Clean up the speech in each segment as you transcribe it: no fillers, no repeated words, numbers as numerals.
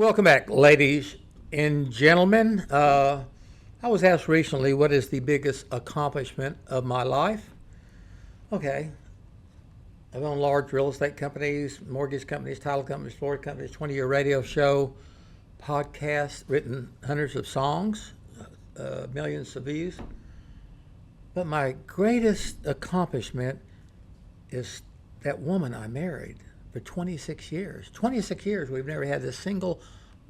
Welcome back, ladies and gentlemen. I was asked recently, what is the biggest accomplishment of my life? Okay. I've owned large real estate companies, mortgage companies, title companies, Florida companies, 20-year radio show, podcast, written hundreds of songs, millions of views. But my greatest accomplishment is that woman I married for 26 years. 26 years, we've never had a single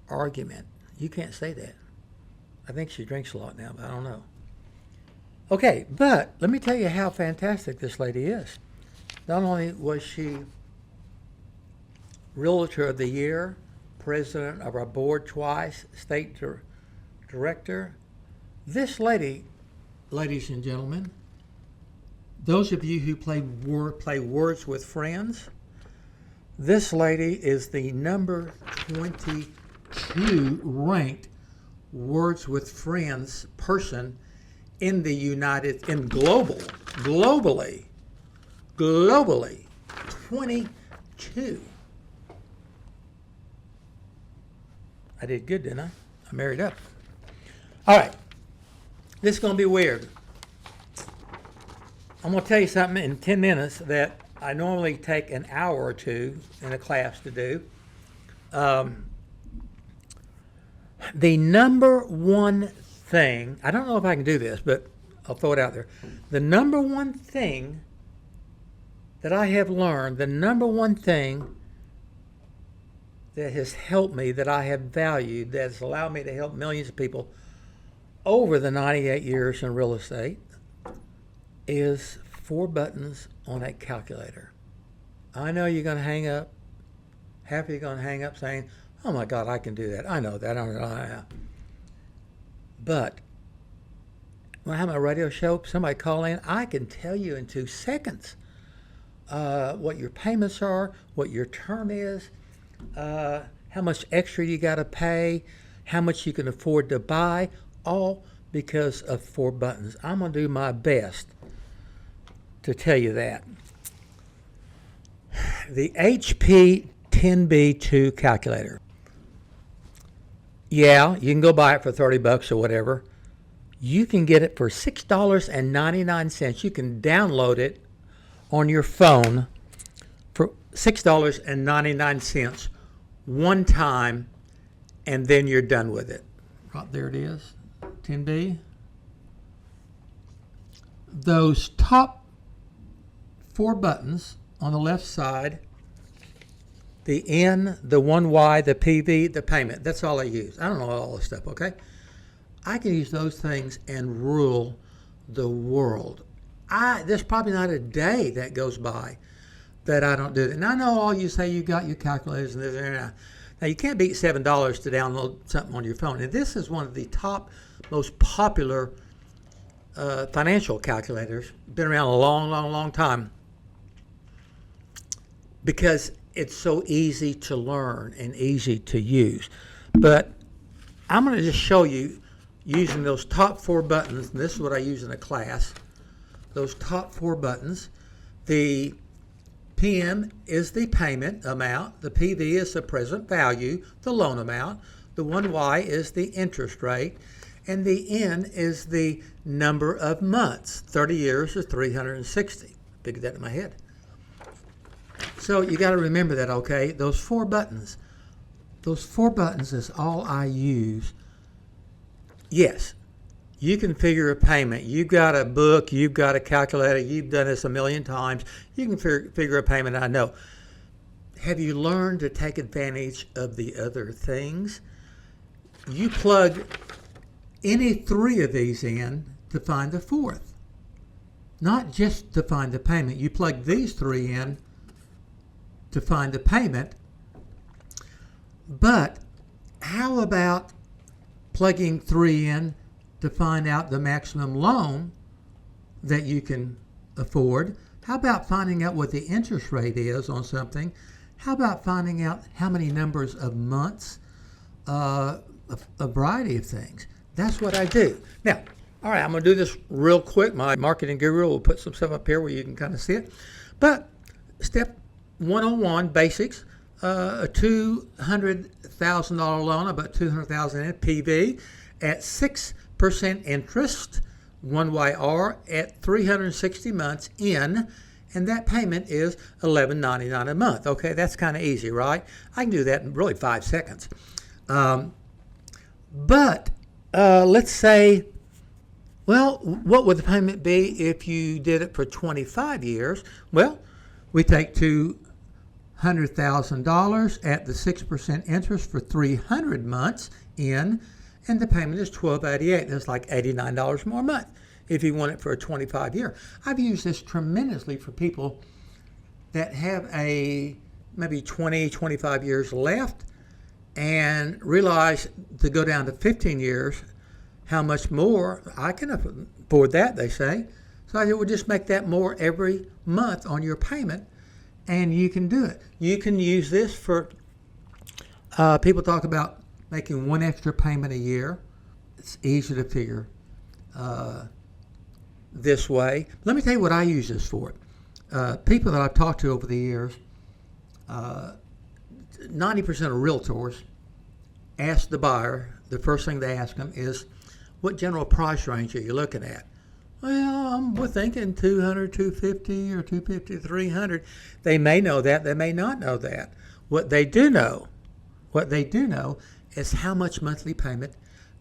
argument. You can't say that. I think she drinks a lot now, but I don't know. Okay, but let me tell you how fantastic this lady is. Not only was she Realtor of the Year, president of our board twice, state director. This lady, ladies and gentlemen, those of you who play Words with Friends, this lady is the number 22 ranked Words with Friends person in the globally, 22. I did good, didn't I? I married up. All right, this is going to be weird. I'm going to tell you something in 10 minutes that I normally take an hour or two in a class to do. The number one thing, I don't know if I can do this, but I'll throw it out there. The number one thing that I have learned, the number one thing that has helped me, that I have valued, that has allowed me to help millions of people over the 98 years in real estate is 4 buttons on a calculator. I know you're going to hang up. Half of you are going to hang up saying, oh my God, I can do that. I know that. I know. But when I have my radio show, somebody call in, I can tell you in 2 seconds what your payments are, what your term is, how much extra you got to pay, how much you can afford to buy, all because of 4 buttons. I'm going to do my best to tell you that. The ep13 calculator. Yeah, you can go buy it for $30 or whatever. You can get it for $6.99. You can download it on your phone for $6.99 one time, and then you're done with it. Right there it is, 10B. Those top 4 buttons on the left side, the N, the 1Y, the PV, the payment. That's all I use. I don't know all this stuff, okay? I can use those things and rule the world. There's probably not a day that goes by that I don't do that. And I know all you say you got your calculators and this and that. Now, you can't beat $7 to download something on your phone. And this is one of the top, most popular financial calculators. Been around a long, long, long time. Because it's so easy to learn and easy to use. But I'm going to just show you using those top 4 buttons, and this is what I use in a class, those top 4 buttons. The PM is the payment amount, the PV is the present value, the loan amount, the 1Y is the interest rate, and the N is the number of months. 30 years is 360. Figured that in my head. So you got to remember that, okay? Those 4 buttons is all I use. Yes, you can figure a payment. You've got a book, you've got a calculator, you've done this a million times. You can figure a payment, I know. Have you learned to take advantage of the other things? You plug any 3 of these in to find the 4th. Not just to find the payment. You plug these 3 in to find the payment. But how about plugging 3 in to find out the maximum loan that you can afford? How about finding out what the interest rate is on something? How about finding out how many numbers of months? A variety of things. That's what I do. Now, all right, I'm going to do this real quick. My marketing guru will put some stuff up here where you can kind of see it. But step 101, basics. a $200,000 loan, about $200,000 in PV, at 6% interest, 1YR, at 360 months in, and that payment is $11.99 a month. Okay, that's kind of easy, right? I can do that in really 5 seconds. But let's say, well, what would the payment be if you did it for 25 years? Well, we take $200,000 at the 6% interest for 300 months in, and the payment is $12.88. That's like $89 more a month if you want it for a 25 year. I've used this tremendously for people that have maybe 20, 25 years left and realize to go down to 15 years, how much more I can afford that, they say. So I said, well, just make that more every month on your payment, and you can do it. You can use this for, people talk about making one extra payment a year. It's easy to figure this way. Let me tell you what I use this for. People that I've talked to over the years, 90% of realtors ask the buyer, the first thing they ask them is, what general price range are you looking at? Well, we're thinking 200, 250, or 250, 300. They may know that. They may not know that. What they do know is how much monthly payment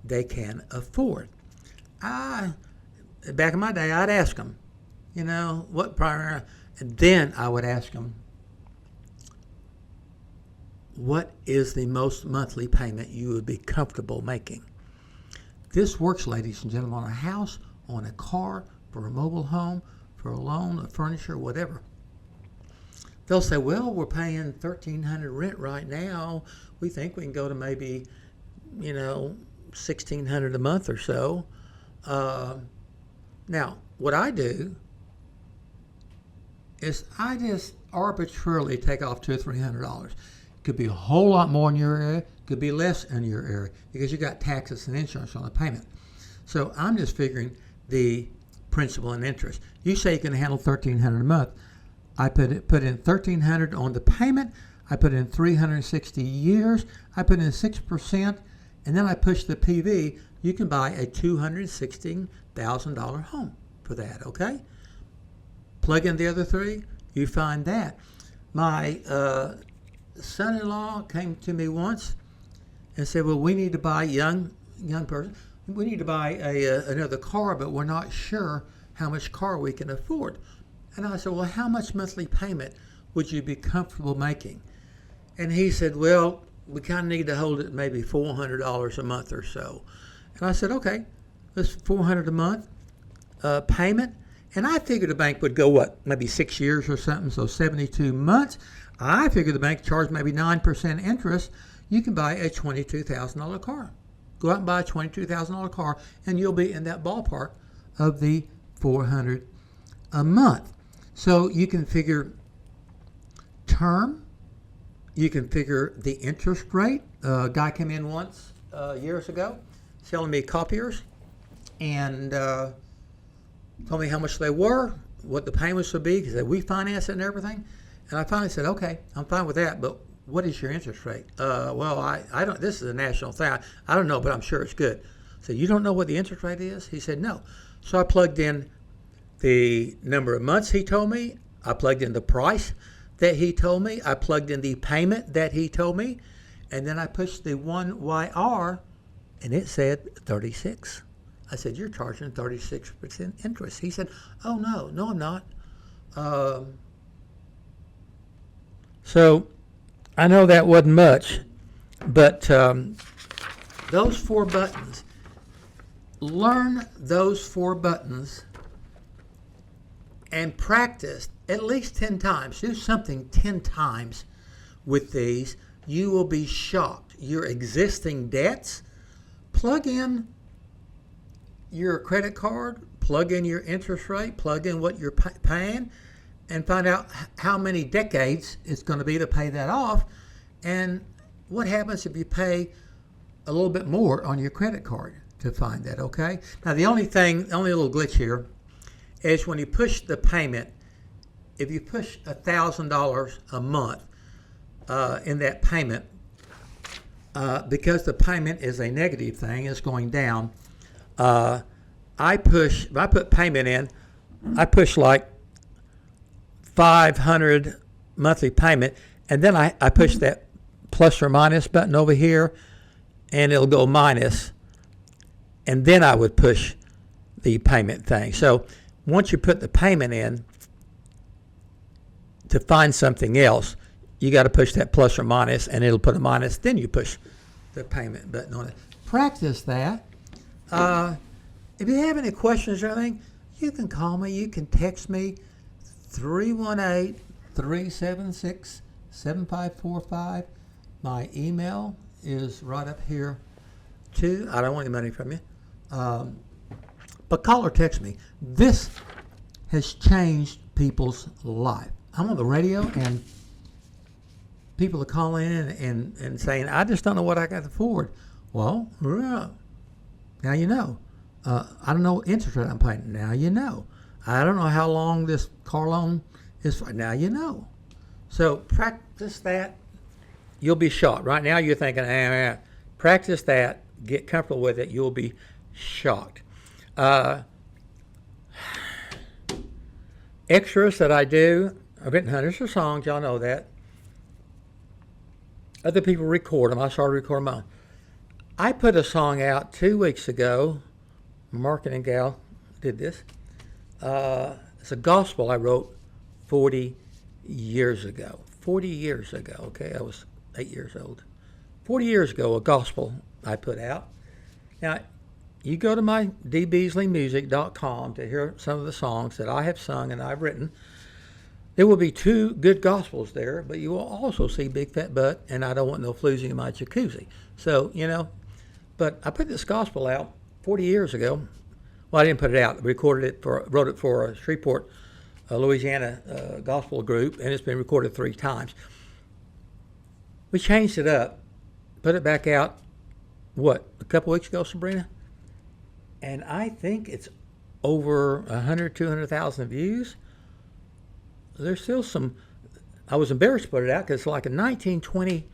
they can afford. Back in my day, I'd ask them, what price, and then I would ask them, what is the most monthly payment you would be comfortable making? This works, ladies and gentlemen, on a house, on a car, for a mobile home, for a loan, a furniture, whatever. They'll say, well, we're paying $1,300 rent right now. We think we can go to maybe, $1,600 a month or so. Now, what I do is I just arbitrarily take off $200 or $300. Could be a whole lot more in your area, could be less in your area, because you got taxes and insurance on the payment. So I'm just figuring the principal and interest. You say you can handle $1,300 a month. I put in $1,300 on the payment. I put in 360 years. I put in 6%, and then I push the PV. You can buy a $216,000 home for that. Okay. Plug in the other three. You find that. My son-in-law came to me once and said, well, we need to buy young person. We need to buy another car, but we're not sure how much car we can afford. And I said, well, how much monthly payment would you be comfortable making? And he said, well, we kind of need to hold it maybe $400 a month or so. And I said, okay, that's $400 a month payment. And I figured the bank would go, maybe 6 years or something, so 72 months. I figured the bank charged maybe 9% interest. You can buy a $22,000 car. Go out and buy a $22,000 car, and you'll be in that ballpark of the $400 a month. So you can figure term. You can figure the interest rate. A guy came in once years ago selling me copiers and told me how much they were, what the payments would be, because we finance it and everything. And I finally said, okay, I'm fine with that, but what is your interest rate? Well, I don't, this is a national thing. I don't know, but I'm sure it's good. I said, you don't know what the interest rate is? He said, no. So I plugged in the number of months he told me. I plugged in the price that he told me. I plugged in the payment that he told me. And then I pushed the 1YR, and it said 36. I said, you're charging 36% interest. He said, oh, no, I'm not. So I know that wasn't much, but those 4 buttons, learn those 4 buttons and practice at least 10 times. Do something 10 times with these. You will be shocked. Your existing debts, plug in your credit card, plug in your interest rate, plug in what you're paying, and find out how many decades it's going to be to pay that off, and what happens if you pay a little bit more on your credit card to find that, okay? Now, the only little glitch here is when you push the payment, if you push $1,000 a month, in that payment, because the payment is a negative thing, it's going down. If I put payment in, I push like 500 monthly payment, and then I push that plus or minus button over here, and it'll go minus, and then I would push the payment thing. So once you put the payment in to find something else, you got to push that plus or minus, and it'll put a minus, then you push the payment button on it. Practice that. If you have any questions or anything, you can call me, you can text me, 318-376-7545. My email is right up here too. I don't want any money from you. But call or text me. This has changed people's life. I'm on the radio and people are calling in and saying, I just don't know what I got to afford. Well, now you know. I don't know what interest rate I'm paying. Now you know. I don't know how long this car loan is for. Now you know. So practice that. You'll be shocked. Right now you're thinking, practice that. Get comfortable with it. You'll be shocked. Extras that I do. I've written hundreds of songs. Y'all know that. Other people record them. I started recording mine. I put a song out 2 weeks ago. Marketing gal did this. It's a gospel I wrote 40 years ago. 40 years ago, okay? I was 8 years old. 40 years ago, a gospel I put out. Now, you go to my DBeasleymusic.com to hear some of the songs that I have sung and I've written. There will be 2 good gospels there, but you will also see Big Fat Butt and I Don't Want No Floozy in My Jacuzzi. So, but I put this gospel out 40 years ago. Well, I didn't put it out. I wrote it for a Shreveport, Louisiana gospel group, and it's been recorded 3 times. We changed it up, put it back out, a couple weeks ago, Sabrina? And I think it's over 100, 200,000 views. There's still some, I was embarrassed to put it out because it's like a 1920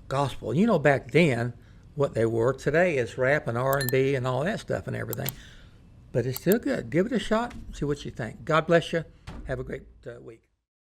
gospel. Back then, what they were. Today is rap and R&B and all that stuff and everything. But it's still good. Give it a shot. See what you think. God bless you. Have a great week.